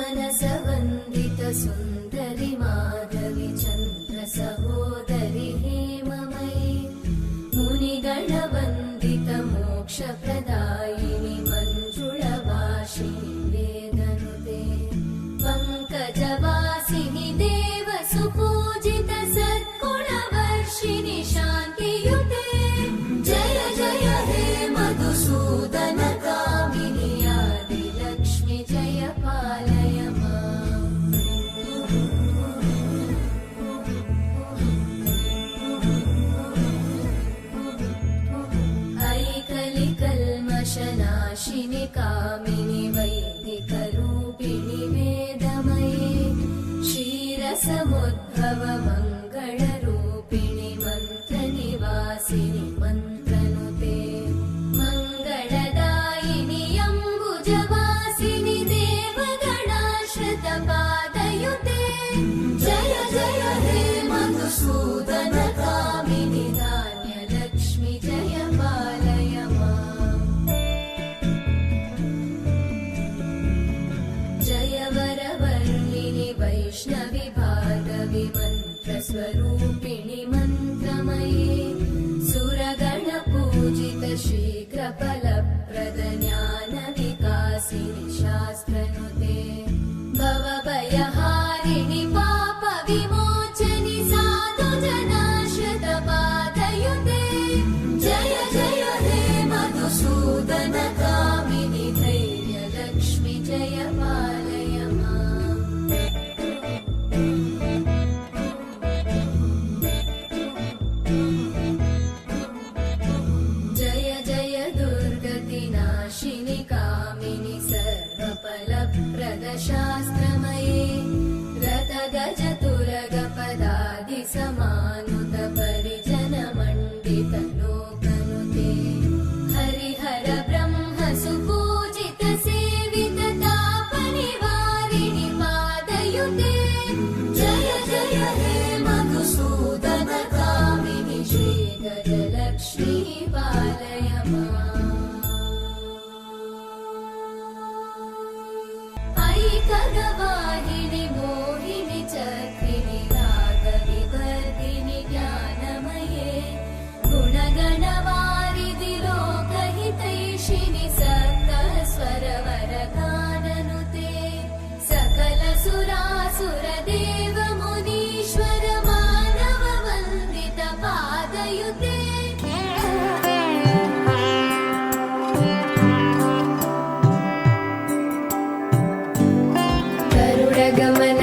सुमनसवन्दित सुन्दरि माधवि चन्द्र सहोदरि हेममयि मुनिगणवन्दित मोक्षप्रदायिनि मञ्जुळवासिनि वेदनुते पङ्कजवासिनि देवसुपूजित सद्गुणवर्षिणि शान्तियुते जय जय हे मधुसूदन कामिनि आदिलक्ष्मि जय पालय माम्। ऐकलिकल्मषनाशिनि कामिनि वैदिकरूपिणि वेदमये क्षीरसमुद्भव मङ्गलरूपिणि मन्त्रनिवासिनि मन्त्रनुते मङ्गलदायिनि अम्बुजवासिनि देवगणाश्रितपादयुते जय जय हे मधुसूदन कामिनि धान्यलक्ष्मि जय पालय माम्। जय वरवर्णिनि वैष्णवि भार्गवि मन्त्रस्वरूपिणि मन्त्रमये सुरगणपूजित शीघ्रफलप्रद ज्ञानविकासिनि शास्त्रनुते भवभयहारिणि पापविमोचनि साधुजनाश्रितपादयुते जय जय हे मधुसूदन कामिनि धैर्यलक्ष्मि जय पालय माम्। जय जय दुर्गतिनाशिनि कामिनि सर्वफलप्रद शास्त्रमये रथगजतुरगपदादिसमानुत परिजनमण्डित लोकनुते हरिहर ब्रह्म सुपूजित सेवित तापनिवारिणि पादयुते जय जय हे मधुसूदन कामिनि श्रीगजलक्ष्मी पालय माम्। ऐकगवाहिनि मोहिनि चक्रिणि रागविवर्धिनि ज्ञानमये गुणगणवारिधि लोकहितैषिणि सप्तस्वरवरगाननुते सकलसुरासुरदेव मुनीश्वर मानववन्दित पादयुते गरुडगमन